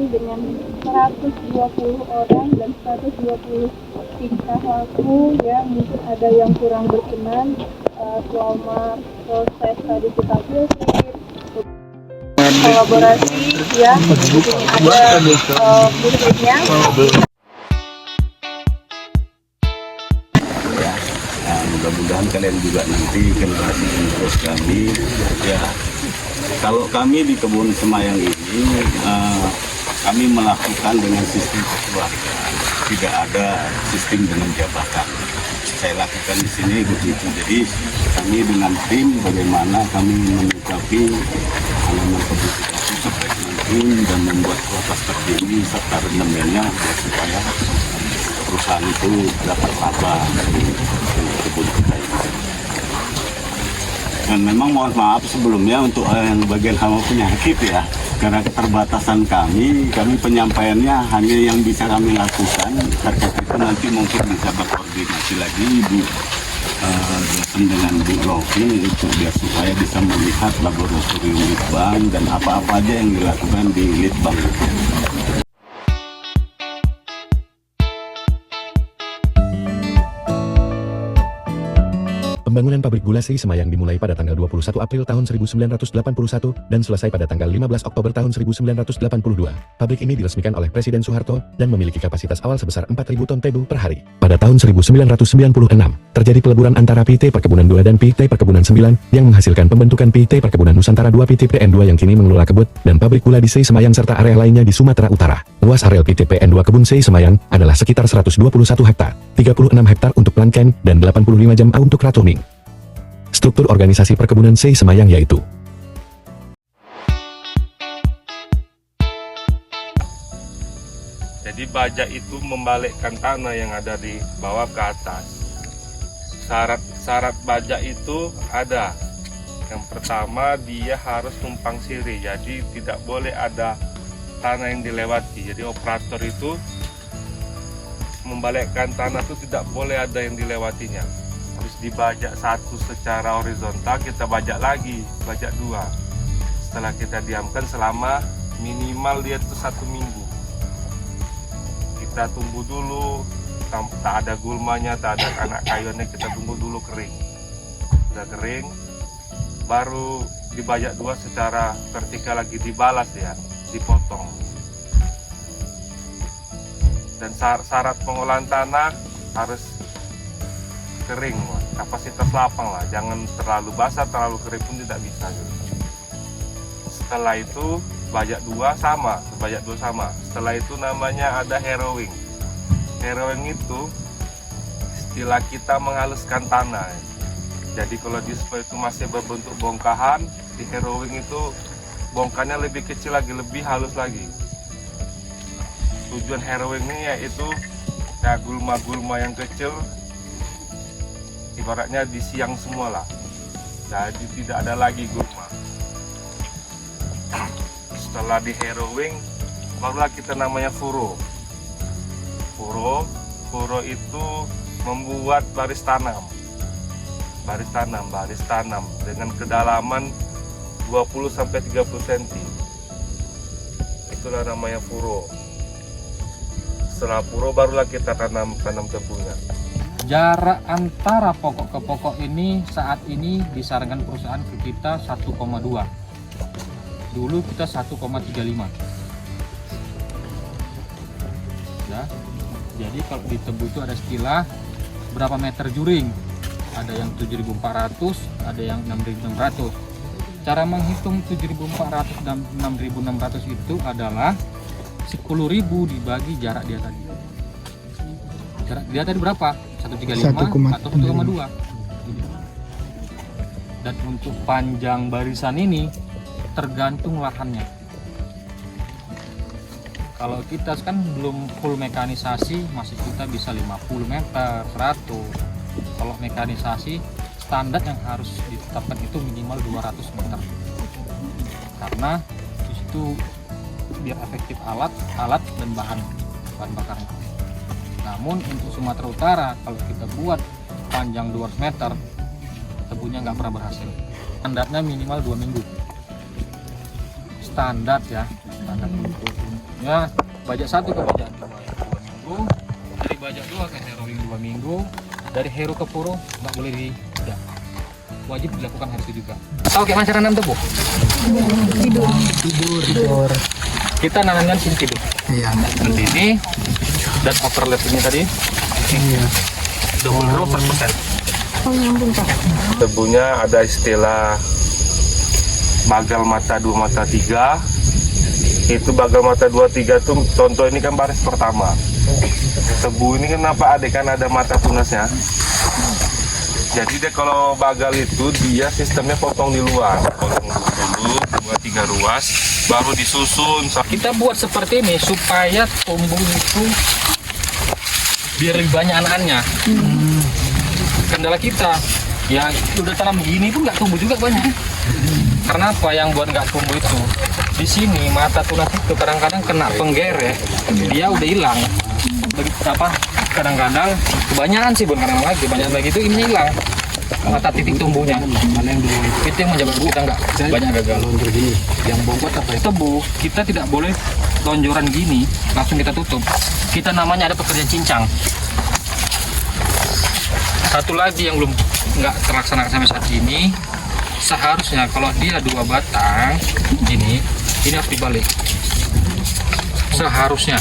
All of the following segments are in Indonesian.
meeting dengan 120 orang dan 120 tingkah laku yang mungkin ada yang kurang berkenan selama proses tadi kita filter, kolaborasi ya, ini ada muridnya. Mudah-mudahan kalian juga nanti generasi penerus kami ya. Kalau kami di Kebun Semayang ini kami melakukan dengan sistem kekeluargaan, tidak ada sistem dengan jabatan. Saya lakukan di sini begitu. Jadi kami dengan tim bagaimana kami menyikapi halaman publikasi sebaik mungkin dan membuat proses terkini serta rendemennya supaya perusahaan itu dapat laba dari kebun kita ini. Dan memang mohon maaf sebelumnya untuk yang bagian hama penyakit ya, karena keterbatasan kami penyampaiannya hanya yang bisa kami lakukan. Terkait itu nanti mungkin bisa berkoordinasi lagi dengan Bu Rofi untuk biar supaya bisa melihat laboratorium Litbang dan apa-apa aja yang dilakukan di Litbang. Pembangunan pabrik gula SEI Semayang dimulai pada tanggal 21 April tahun 1981 dan selesai pada tanggal 15 Oktober tahun 1982. Pabrik ini diresmikan oleh Presiden Soeharto dan memiliki kapasitas awal sebesar 4.000 ton tebu per hari. Pada tahun 1996, terjadi peleburan antara PT Perkebunan 2 dan PT Perkebunan 9 yang menghasilkan pembentukan PT Perkebunan Nusantara 2 PT PN2 yang kini mengelola kebun dan pabrik gula di SEI Semayang serta area lainnya di Sumatera Utara. Luas areal PT PN2 Kebun SEI Semayang adalah sekitar 121 hektar, 36 hektar untuk planken dan 85 jam untuk ratoming. Struktur organisasi perkebunan SEI Semayang yaitu jadi baja itu membalikkan tanah yang ada di bawah ke atas. Syarat baja itu ada. Yang pertama dia harus tumpang siri, jadi tidak boleh ada tanah yang dilewati. Jadi operator itu membalikkan tanah itu tidak boleh ada yang dilewatinya. Terus dibajak satu secara horizontal, kita bajak lagi, bajak dua. Setelah kita diamkan selama minimal dia itu 1 minggu. Kita tunggu dulu, tak ada gulmanya, tak ada anak kayunya, kita tunggu dulu kering. Sudah kering, baru dibajak dua secara vertikal lagi, dibalas ya, dipotong. Dan syarat pengolahan tanah harus kering, kapasitas lapang lah, jangan terlalu basah, terlalu kering pun tidak bisa gitu. Setelah itu bajak dua sama. Setelah itu namanya ada harrowing. Harrowing itu istilah kita menghaluskan tanah. Jadi kalau di spray itu masih berbentuk bongkahan, di harrowing itu bongkahannya lebih kecil lagi, lebih halus lagi. Tujuan harrowing ini yaitu ya gulma-gulma yang kecil ibaratnya disiang semua lah, jadi tidak ada lagi gulma. Setelah di harrowing barulah kita namanya furrow. Furrow itu membuat baris tanam dengan kedalaman 20-30 cm. Itulah namanya furrow. Setelah furrow barulah kita tanam tebunya. Jarak antara pokok ke pokok ini saat ini disarankan perusahaan ke kita 1,2. Dulu kita 1,35. Ya. Jadi kalau di tebu itu ada istilah berapa meter juring. Ada yang 7.400, ada yang 6.600. Cara menghitung 7.400 dan 6.600 itu adalah 10.000 dibagi jarak dia tadi. Jarak dia tadi berapa? 135 atau 1,2. Dan untuk panjang barisan ini tergantung lahannya. Kalau kita kan belum full mekanisasi, masih kita bisa 50 meter, 100. Kalau mekanisasi standar yang harus ditetapkan itu minimal 200 meter. Karena di situ biar efektif alat dan bahan bakarnya. Namun untuk Sumatera Utara kalau kita buat panjang 200 meter, tebunya nggak pernah berhasil. Standarnya minimal 2 minggu. Standar ya, standar untuk Ya, bajak 1 ke bajak 2 minggu, dari bajak 2 ke harrowing 2 minggu, dari hero ke puro nggak boleh tidak. Wajib dilakukan hari itu juga. Tahu kayak cara nanam tebu? Tidur. Kita nanamkan sini tidur. Iya. Nanti ini dan overlap ini tadi. Iya. 20% Tebunya ada istilah bagal mata 2 mata 3. Itu bagal mata 2 3 tuh contoh ini kan baris pertama. Tebu ini kenapa ada mata tunasnya. Jadi dia kalau bagal itu dia sistemnya potong di luar. Potong dulu 2-3 ruas baru disusun. Kita buat seperti ini supaya tumbuh itu biar lebih banyak anak-anaknya. Kendala kita ya udah tanam gini pun nggak tumbuh juga banyak. Karena apa yang buat nggak tumbuh itu di sini mata tunas itu kadang-kadang kena penggeret dia udah hilang. Kadang-kadang kebanyakan sih bukan kadang lagi banyak lagi itu ini hilang mata titik tumbuhnya. Itu yang menyebabkan kita nggak banyak gagal. Yang bongkot apa itu? Tebu kita tidak boleh lonjoran gini langsung kita tutup. Kita namanya ada pekerjaan cincang. Satu lagi yang belum nggak terlaksana sampai saat ini, seharusnya kalau dia 2 batang ini harus dibalik. Seharusnya.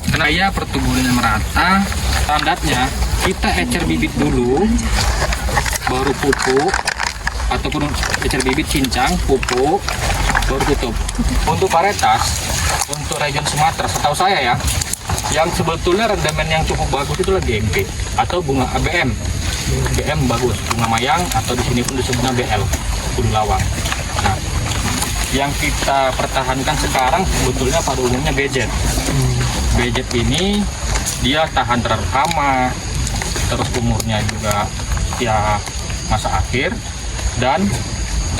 Karena ya pertumbuhannya merata, standarnya kita ecer bibit dulu, baru pupuk, ataupun ecer bibit cincang, pupuk, baru tutup. Untuk varietas, untuk region Sumatera, setahu saya ya, yang sebetulnya rendemen yang cukup bagus itu lagi GMP atau bunga ABM. BM bagus, bunga mayang atau di sini pun disebutnya BL, kudu lawang. Nah, yang kita pertahankan sekarang sebetulnya pada umumnya BZ. BZ ini dia tahan terhadap hama, terus umurnya juga ya masa akhir dan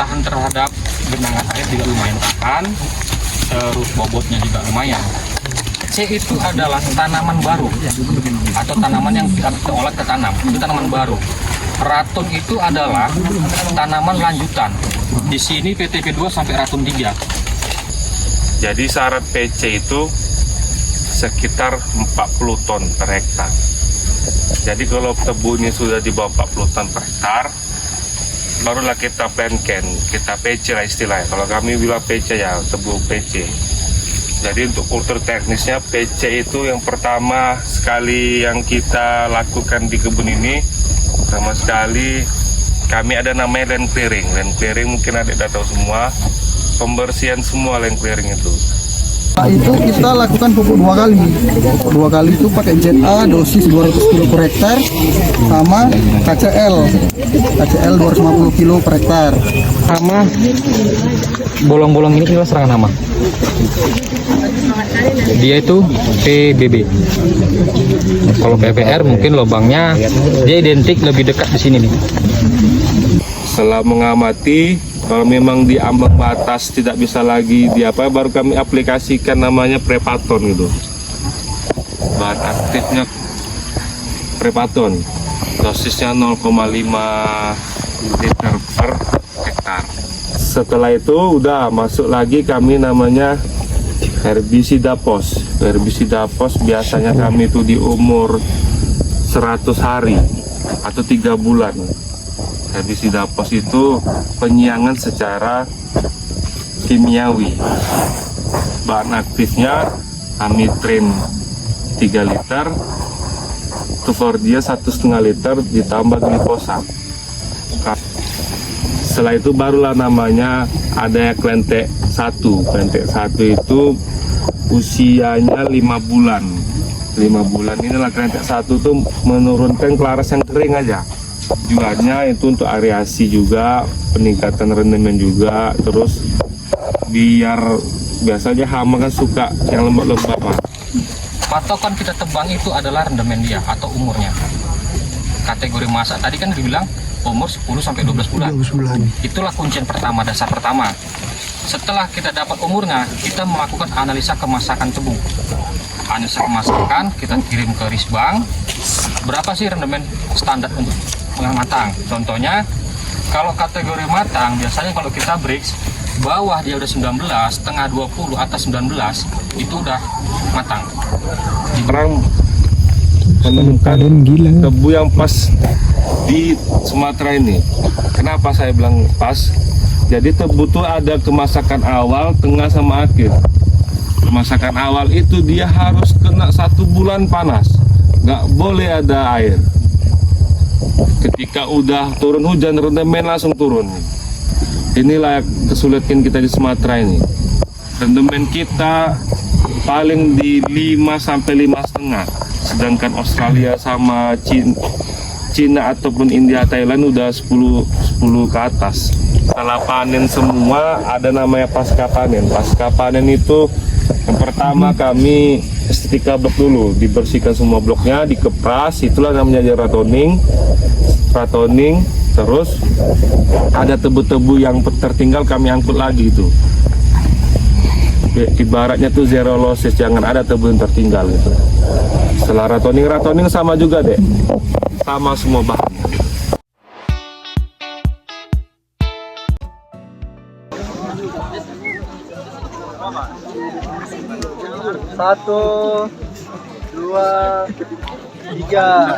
tahan terhadap genangan air juga lumayan tahan, terus bobotnya juga lumayan. C itu adalah tanaman baru atau tanaman yang kita olah ke tanam, itu tanaman baru. Ratun itu adalah tanaman lanjutan. Di sini PTP2 sampai ratun 3. Jadi syarat PC itu sekitar 40 ton per hektar. Jadi kalau tebu ini sudah di bawah 40 ton per hektar, barulah kita planken, kita PC lah istilahnya. Kalau kami bilang PC ya, tebu PC. Jadi untuk kultur teknisnya PC itu yang pertama sekali yang kita lakukan di kebun ini, pertama sekali kami ada namanya land clearing. Land clearing mungkin adik udah tahu semua, pembersihan semua land clearing itu. Itu kita lakukan pupuk 2 kali. 2 kali itu pakai ZA dosis 200 kilo per hektar sama KCL 250 kilo per hektar. Sama bolong-bolong ini adalah serangan hama. Dia itu PBB. Kalau PPR mungkin lubangnya dia identik lebih dekat di sini nih. Setelah mengamati, kalau memang di ambang batas tidak bisa lagi baru kami aplikasikan namanya Prepaton gitu. Bahan aktifnya Prepaton, dosisnya 0,5 liter per hektar. Setelah itu udah masuk lagi kami namanya herbisida pos. Herbisida pos biasanya kami itu di umur 100 hari atau 3 bulan. Herbisida pos itu penyiangan secara kimiawi. Bahan aktifnya amitrin 3 liter, tufordia 1,5 liter ditambah glifosat. Setelah itu barulah namanya ada Klentek 1. Klentek 1 itu usianya 5 bulan. 5 bulan inilah Klentek 1 tuh menurunkan kelaras yang kering aja. Tujuannya itu untuk areasi juga, peningkatan rendemen juga, terus biar biasanya hama kan suka yang lembab-lembab. Patokan kita tebang itu adalah rendemen dia atau umurnya. Kategori masa tadi kan dibilang umur 10 sampai 12 bulan. Itulah kuncian pertama, dasar pertama. Setelah kita dapat umurnya, kita melakukan analisa kemasakan tebu. Analisa kemasakan kita kirim ke Risbang. Berapa sih rendemen standar untuk matang? Contohnya, kalau kategori matang, biasanya kalau kita breaks bawah dia udah 19, tengah 20, atas 19 itu udah matang. Sekarang menemukan tebu yang pas di Sumatera ini. Kenapa saya bilang pas? Jadi tebu itu ada kemasakan awal, tengah sama akhir. Kemasakan awal itu dia harus kena 1 bulan panas, nggak boleh ada air. Ketika udah turun hujan, rendemen langsung turun. Inilah kesulitan kita di Sumatera ini. Rendemen kita paling di 5 sampai 5,5. Sedangkan Australia sama Cina ataupun India, Thailand udah 10 ke atas. Setelah panen semua ada namanya pasca panen. Pasca panen itu yang pertama kami estetika blok dulu, dibersihkan semua bloknya, dikepras, itulah namanya ratoning. Terus ada tebu-tebu yang tertinggal kami angkut lagi itu. Ibaratnya tuh zero losses, jangan ada tebu yang tertinggal gitu. Setelah ratoning sama juga deh, sama semua bahannya. Satu, dua, tiga.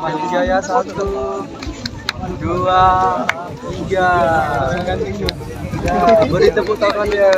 Masih jaya 1, 2, 3. Ya, beri tepuk tangannya.